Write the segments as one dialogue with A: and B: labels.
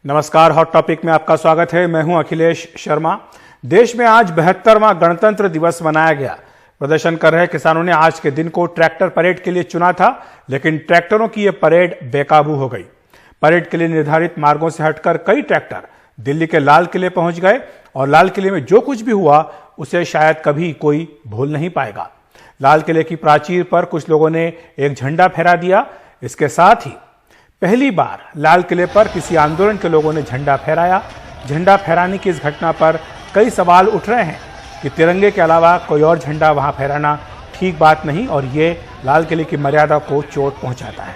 A: नमस्कार, hot topic में आपका स्वागत है। मैं हूं अखिलेश शर्मा। देश में आज 72वां गणतंत्र दिवस मनाया गया। प्रदर्शन कर रहे किसानों ने आज के दिन को ट्रैक्टर परेड के लिए चुना था, लेकिन ट्रैक्टरों की यह परेड बेकाबू हो गई। परेड के लिए निर्धारित मार्गों से हटकर कई ट्रैक्टर दिल्ली के लाल किले पहुंच गए और लाल किले में जो कुछ भी हुआ उसे शायद कभी कोई भूल नहीं पाएगा। लाल किले की प्राचीर पर कुछ लोगों ने एक झंडा फहरा दिया। इसके साथ ही पहली बार लाल किले पर किसी आंदोलन के लोगों ने झंडा फहराया। झंडा फहराने की इस घटना पर कई सवाल उठ रहे हैं कि तिरंगे के अलावा कोई और झंडा वहां फहराना ठीक बात नहीं और ये लाल किले की मर्यादा को चोट पहुंचाता है।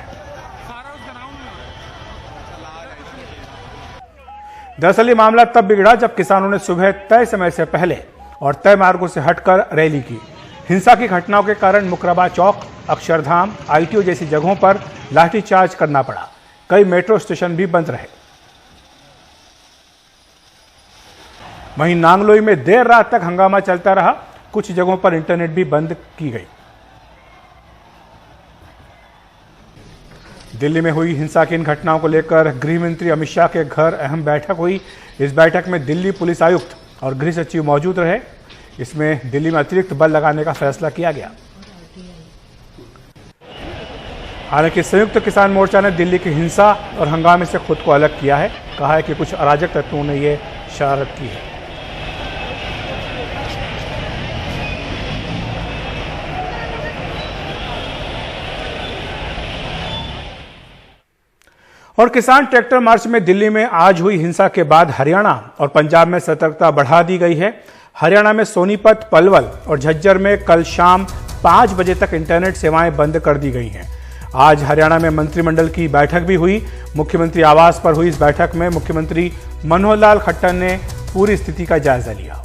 A: दरअसल ये मामला तब बिगड़ा जब किसानों ने सुबह तय समय से पहले और तय मार्गों से हटकर रैली की। हिंसा की घटनाओं के कारण मुकरबा चौक, अक्षरधाम, आईटीओ जैसी जगहों पर लाठीचार्ज करना पड़ा। कई मेट्रो स्टेशन भी बंद रहे। वहीं नांगलोई में देर रात तक हंगामा चलता रहा। कुछ जगहों पर इंटरनेट भी बंद की गई। दिल्ली में हुई हिंसा की इन घटनाओं को लेकर गृह मंत्री अमित शाह के घर अहम बैठक हुई। इस बैठक में दिल्ली पुलिस आयुक्त और गृह सचिव मौजूद रहे। इसमें दिल्ली में अतिरिक्त बल लगाने का फैसला किया गया। हालांकि संयुक्त किसान मोर्चा ने दिल्ली की हिंसा और हंगामे से खुद को अलग किया है। कहा है कि कुछ अराजक तत्वों ने यह शरारत की है। और किसान ट्रैक्टर मार्च में दिल्ली में आज हुई हिंसा के बाद हरियाणा और पंजाब में सतर्कता बढ़ा दी गई है। हरियाणा में सोनीपत, पलवल और झज्जर में कल शाम 5 बजे तक इंटरनेट सेवाएं बंद कर दी गई हैं। आज हरियाणा में मंत्रिमंडल की बैठक भी हुई। मुख्यमंत्री आवास पर हुई इस बैठक में मुख्यमंत्री मनोहर लाल खट्टर ने पूरी स्थिति का जायजा लिया।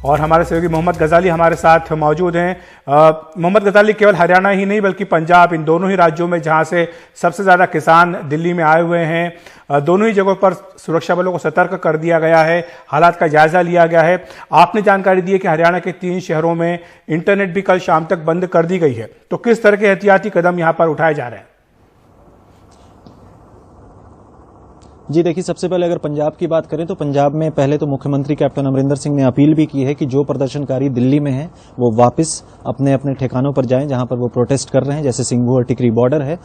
A: और हमारे सहयोगी मोहम्मद गजाली हमारे साथ मौजूद हैं। मोहम्मद गजाली, केवल हरियाणा ही नहीं बल्कि पंजाब, इन दोनों ही राज्यों में जहां से सबसे ज्यादा किसान दिल्ली में आए हुए हैं, दोनों ही जगहों पर सुरक्षा बलों को सतर्क कर दिया गया है, हालात का जायजा लिया गया है। आपने जानकारी दी है कि हरियाणा के 3 शहरों में इंटरनेट भी कल शाम तक बंद कर दी गई है। तो किस तरह के एहतियाती कदम यहां पर उठाए जा रहे हैं?
B: जी देखिए, सबसे पहले अगर पंजाब की बात करें तो पंजाब में पहले तो मुख्यमंत्री कैप्टन अमरिंदर सिंह ने अपील भी की है कि जो प्रदर्शनकारी दिल्ली में हैं वो वापस अपने अपने ठिकानों पर जाएं जहां पर वो प्रोटेस्ट कर रहे हैं, जैसे सिंघू और टिकरी बॉर्डर है।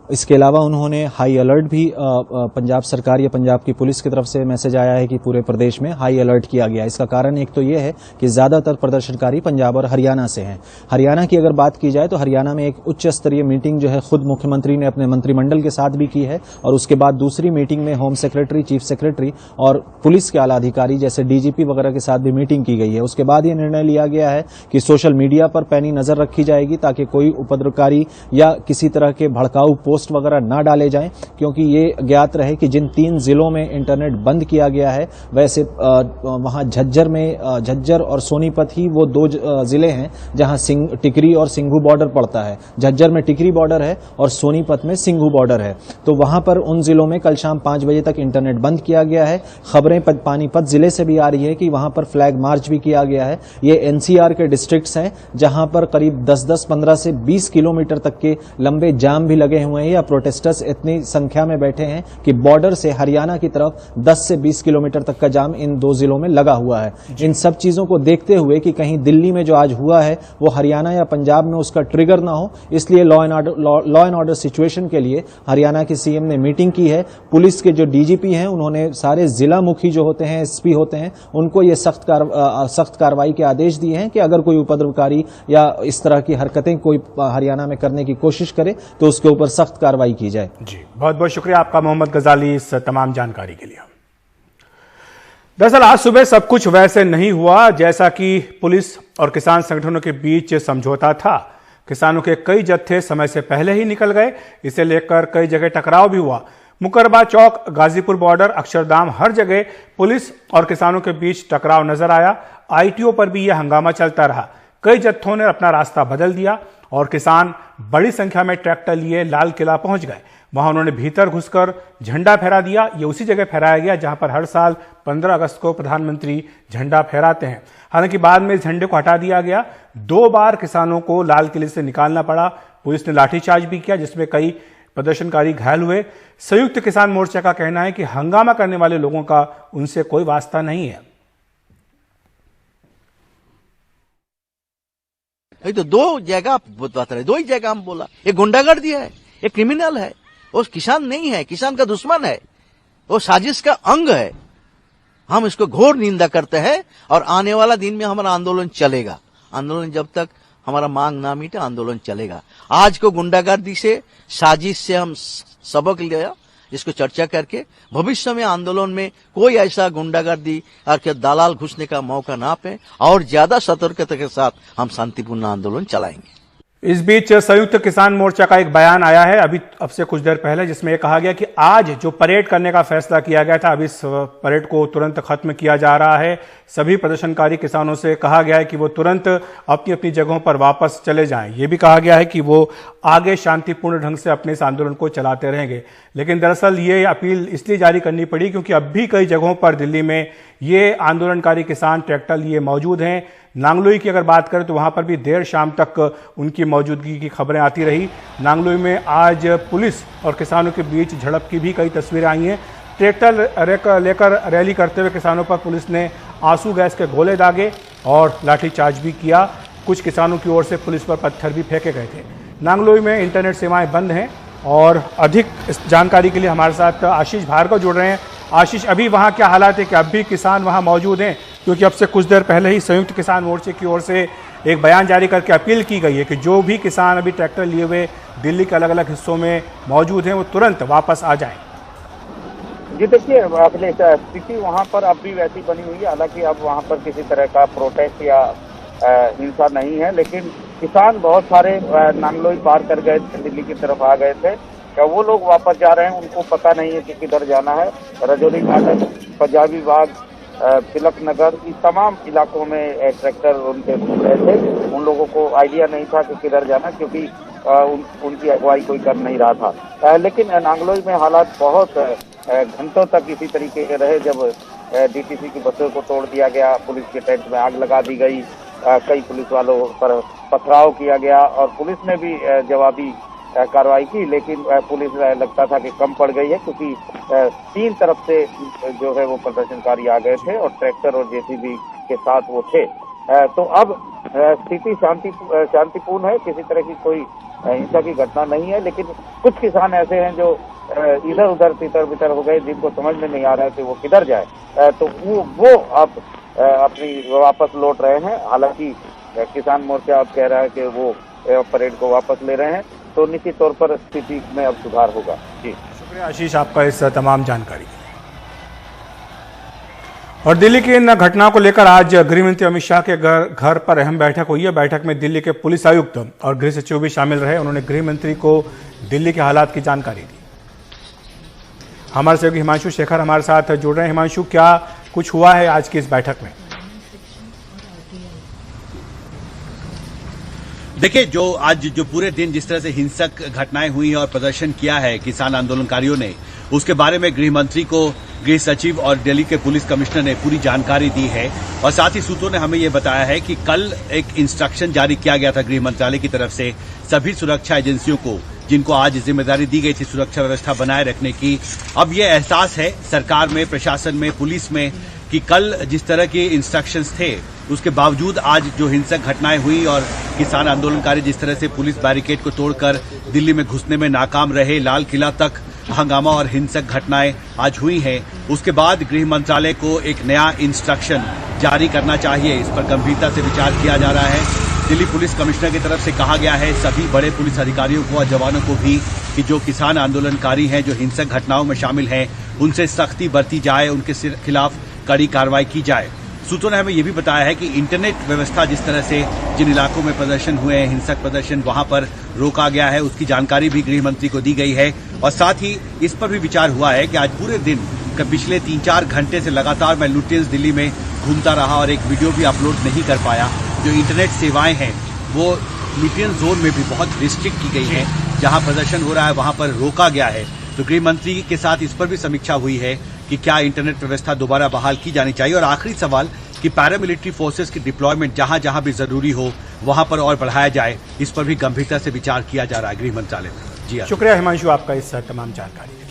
B: इसके अलावा उन्होंने हाई अलर्ट भी पंजाब सरकार या पंजाब की पुलिस की तरफ से मैसेज आया है कि पूरे प्रदेश में हाई अलर्ट किया गया। इसका कारण एक तो ये है कि ज्यादातर प्रदर्शनकारी पंजाब और हरियाणा से हैं। हरियाणा की अगर बात की जाए तो हरियाणा में एक उच्च स्तरीय मीटिंग जो है खुद मुख्यमंत्री ने अपने मंत्रिमंडल के साथ भी की है और उसके बाद दूसरी मीटिंग में होम सेक्रेटरी, चीफ सेक्रेटरी और पुलिस के आला अधिकारी जैसे डीजीपी वगैरह के साथ भी मीटिंग की गई है। उसके बाद ये निर्णय लिया गया है कि सोशल मीडिया पर पैनी नजर रखी जाएगी ताकि कोई उपद्रवकारी या किसी तरह के भड़काऊ पोस्ट वगैरह ना डाले जाएं, क्योंकि ये ज्ञात रहे कि जिन 3 जिलों में इंटरनेट बंद किया गया है वैसे वहां झज्जर और सोनीपत ही वो 2 जिले हैं जहां टिकरी और सिंघू बॉर्डर पड़ता है। झज्जर में टिकरी बॉर्डर है और सोनीपत में सिंघू बॉर्डर है। तो वहां पर उन जिलों में कल शाम 5 बजे तक इंटरनेट बंद किया गया है। खबरें पानीपत जिले से भी आ रही है कि वहां पर फ्लैग मार्च भी किया गया है। ये एनसीआर के डिस्ट्रिक्ट्स हैं जहां पर करीब 10-10, 15 से 20 किलोमीटर तक के लंबे जाम भी लगे हुए हैं या प्रोटेस्टर्स इतनी संख्या में बैठे हैं कि बॉर्डर से हरियाणा की तरफ 10 से 20 किलोमीटर तक का जाम इन 2 जिलों में लगा हुआ है। इन सब चीजों को देखते हुए कि कहीं दिल्ली में जो आज हुआ है वो हरियाणा या पंजाब में उसका ट्रिगर ना हो, इसलिए लॉ एंड ऑर्डर सिचुएशन के लिए हरियाणा के सीएम ने मीटिंग की है। पुलिस के जो डीजीपी हैं उन्होंने सारे जिला मुखी जो होते हैं, एसपी होते हैं, उनको ये सख्त कार्रवाई के आदेश दिए हैं कि अगर कोई उपद्रवकारी या इस तरह की हरकतें कोई हरियाणा में करने की कोशिश करे तो उसके ऊपर सख्त कार्रवाई की जाए।
A: जी, बहुत बहुत शुक्रिया आपका मोहम्मद गजाली इस तमाम जानकारी के लिए। दरअसल आज सुबह सब कुछ वैसे नहीं हुआ जैसा कि पुलिस और किसान संगठनों के बीच समझौता था। किसानों के कई जत्थे समय से पहले ही निकल गए। इसे लेकर कई जगह टकराव भी हुआ। मुकरबा चौक, गाजीपुर बॉर्डर, अक्षरधाम, हर जगह पुलिस और किसानों के बीच टकराव नजर आया। आईटीओ पर भी यह हंगामा चलता रहा। कई जत्थों ने अपना रास्ता बदल दिया और किसान बड़ी संख्या में ट्रैक्टर लिए लाल किला पहुंच गए। वहां उन्होंने भीतर घुसकर झंडा फहरा दिया। ये उसी जगह फहराया गया जहां पर हर साल 15 अगस्त को प्रधानमंत्री झंडा फहराते हैं। हालांकि बाद में इस झंडे को हटा दिया गया। 2 बार किसानों को लाल किले से निकालना पड़ा। पुलिस ने लाठीचार्ज भी किया जिसमें कई प्रदर्शनकारी घायल हुए। संयुक्त किसान मोर्चा का कहना है कि हंगामा करने वाले लोगों का उनसे कोई वास्ता नहीं है।
C: तो दो जगह बात रहे, दो ही जगह हम बोला, ये गुंडागर्दी है, ये क्रिमिनल है, वो किसान नहीं है, किसान का दुश्मन है, वो साजिश का अंग है। हम इसको घोर निंदा करते हैं और आने वाला दिन में हमारा आंदोलन चलेगा। आंदोलन जब तक हमारा मांग ना मिटे आंदोलन चलेगा। आज को गुंडागर्दी से, साजिश से हम सबक लिया, इसको चर्चा करके भविष्य में आंदोलन में कोई ऐसा गुंडागर्दी और दलाल घुसने का मौका ना पाए और ज्यादा सतर्कता के साथ हम शांतिपूर्ण आंदोलन चलाएंगे।
A: इस बीच संयुक्त किसान मोर्चा का एक बयान आया है अब से कुछ देर पहले, जिसमें यह कहा गया कि आज जो परेड करने का फैसला किया गया था, अब इस परेड को तुरंत खत्म किया जा रहा है। सभी प्रदर्शनकारी किसानों से कहा गया है कि वो तुरंत अपनी अपनी जगहों पर वापस चले जाएं। ये भी कहा गया है कि वो आगे शांतिपूर्ण ढंग से अपने इस आंदोलन को चलाते रहेंगे। लेकिन दरअसल ये अपील इसलिए जारी करनी पड़ी क्योंकि अब भी कई जगहों पर दिल्ली में ये आंदोलनकारी किसान ट्रैक्टर लिए मौजूद हैं। नांगलोई की अगर बात करें तो वहां पर भी देर शाम तक उनकी मौजूदगी की खबरें आती रही। नांगलोई में आज पुलिस और किसानों के बीच झड़प की भी कई तस्वीरें आई हैं। ट्रैक्टर लेकर रैली करते हुए किसानों पर पुलिस ने आंसू गैस के गोले दागे और लाठीचार्ज भी किया। कुछ किसानों की ओर से पुलिस पर पत्थर भी फेंके गए थे। नांगलोई में इंटरनेट सेवाएं बंद हैं और अधिक इस जानकारी के लिए हमारे साथ आशीष भार्गव जुड़ रहे हैं। आशीष, अभी वहाँ क्या हालात है कि अब भी किसान वहाँ मौजूद हैं? क्योंकि अब से कुछ देर पहले ही संयुक्त किसान मोर्चे की ओर से एक बयान जारी करके अपील की गई है कि जो भी किसान अभी ट्रैक्टर लिए हुए दिल्ली के अलग अलग हिस्सों में मौजूद हैं वो तुरंत वापस आ जाएं।
D: जी देखिए, अपने स्थिति वहाँ पर अब भी वैसी बनी हुई है। हालांकि अब वहाँ पर किसी तरह का प्रोटेस्ट या हिंसा नहीं है, लेकिन किसान बहुत सारे नांगलोई पार कर गए थे, दिल्ली की तरफ आ गए थे। वो लोग वापस जा रहे हैं, उनको पता नहीं है कि किधर जाना है। रजौली फाटक, पंजाबी बाग, तिलक नगर, इस तमाम इलाकों में ट्रैक्टर उनके घूम रहे थे। उन लोगों को आइडिया नहीं था कि किधर जाना, क्योंकि उनकी अगुवाई कोई कर नहीं रहा था। लेकिन नांगलोई में हालात बहुत घंटों तक इसी तरीके के रहे। जब डीटीसी की बसों को तोड़ दिया गया, पुलिस के टेंट में आग लगा दी गई, कई पुलिस वालों पर पथराव किया गया और पुलिस ने भी जवाबी कार्रवाई की। लेकिन पुलिस लगता था कि कम पड़ गई है, क्योंकि 3 तरफ से जो है वो प्रदर्शनकारी आ गए थे और ट्रैक्टर और जेसीबी के साथ वो थे। तो अब स्थिति शांतिपूर्ण है, किसी तरह की कोई हिंसा की घटना नहीं है। लेकिन कुछ किसान ऐसे हैं जो इधर उधर तितर बितर हो गए, जिनको समझ में नहीं आ रहा है कि वो किधर जाए। तो वो अब अपनी वापस लौट रहे हैं। हालांकि किसान मोर्चा अब कह रहा है कि वो परेड को वापस ले रहे हैं, तो निश्चित तौर पर स्थिति में अब सुधार होगा। जी
A: शुक्रिया आशीष आपका इस तमाम जानकारी। और दिल्ली की इन घटनाओं को लेकर आज गृहमंत्री अमित शाह के घर पर अहम बैठक हुई है। बैठक में दिल्ली के पुलिस आयुक्त और गृह सचिव भी शामिल रहे। उन्होंने गृहमंत्री को दिल्ली के हालात की जानकारी दी। हमारे सहयोगी हिमांशु शेखर हमारे साथ जुड़ रहे हैं। हिमांशु, क्या कुछ हुआ है आज की इस बैठक में?
E: देखिए, जो पूरे दिन जिस तरह से हिंसक घटनाएं हुई और प्रदर्शन किया है किसान आंदोलनकारियों ने, उसके बारे में गृह मंत्री को गृह सचिव और दिल्ली के पुलिस कमिश्नर ने पूरी जानकारी दी है। और साथ ही सूत्रों ने हमें ये बताया है कि कल एक इंस्ट्रक्शन जारी किया गया था गृह मंत्रालय की तरफ से सभी सुरक्षा एजेंसियों को, जिनको आज जिम्मेदारी दी गई थी सुरक्षा व्यवस्था बनाए रखने की। अब ये एहसास है सरकार में, प्रशासन में, पुलिस में कि कल जिस तरह के इंस्ट्रक्शंस थे उसके बावजूद आज जो हिंसक घटनाएं हुई और किसान आंदोलनकारी जिस तरह से पुलिस बैरिकेड को तोड़कर दिल्ली में घुसने में नाकाम रहे, लाल किला तक हंगामा और हिंसक घटनाएं आज हुई हैं, उसके बाद गृह मंत्रालय को एक नया इंस्ट्रक्शन जारी करना चाहिए। इस पर गंभीरता से विचार किया जा रहा है। दिल्ली पुलिस कमिश्नर की तरफ से कहा गया है सभी बड़े पुलिस अधिकारियों को और जवानों को भी कि जो किसान आंदोलनकारी हैं, जो हिंसक घटनाओं में शामिल हैं, उनसे सख्ती बरती जाए, उनके खिलाफ कड़ी कार्रवाई की जाए। सूत्रों ने हमें यह भी बताया है कि इंटरनेट व्यवस्था जिस तरह से जिन इलाकों में प्रदर्शन हुए हैं, हिंसक प्रदर्शन, वहां पर रोका गया है, उसकी जानकारी भी गृह मंत्री को दी गई है। और साथ ही इस पर भी विचार हुआ है कि आज पूरे दिन पिछले 3-4 घंटे से लगातार मैं लुटेंस दिल्ली में घूमता रहा और एक वीडियो भी अपलोड नहीं कर पाया। जो इंटरनेट सेवाएं हैं वो लुटेंस जोन में भी बहुत रिस्ट्रिक्ट की गई है, जहां प्रदर्शन हो रहा है वहां पर रोका गया है। तो गृह मंत्री के साथ इस पर भी समीक्षा हुई है कि क्या इंटरनेट व्यवस्था दोबारा बहाल की जानी चाहिए। और आखिरी सवाल कि पैरामिलिट्री फोर्सेस की डिप्लॉयमेंट जहां जहां भी जरूरी हो वहां पर और बढ़ाया जाए, इस पर भी गंभीरता से विचार किया जा रहा है गृह मंत्रालय में। जी हाँ।
A: शुक्रिया हिमांशु आपका इस तमाम जानकारी के लिए।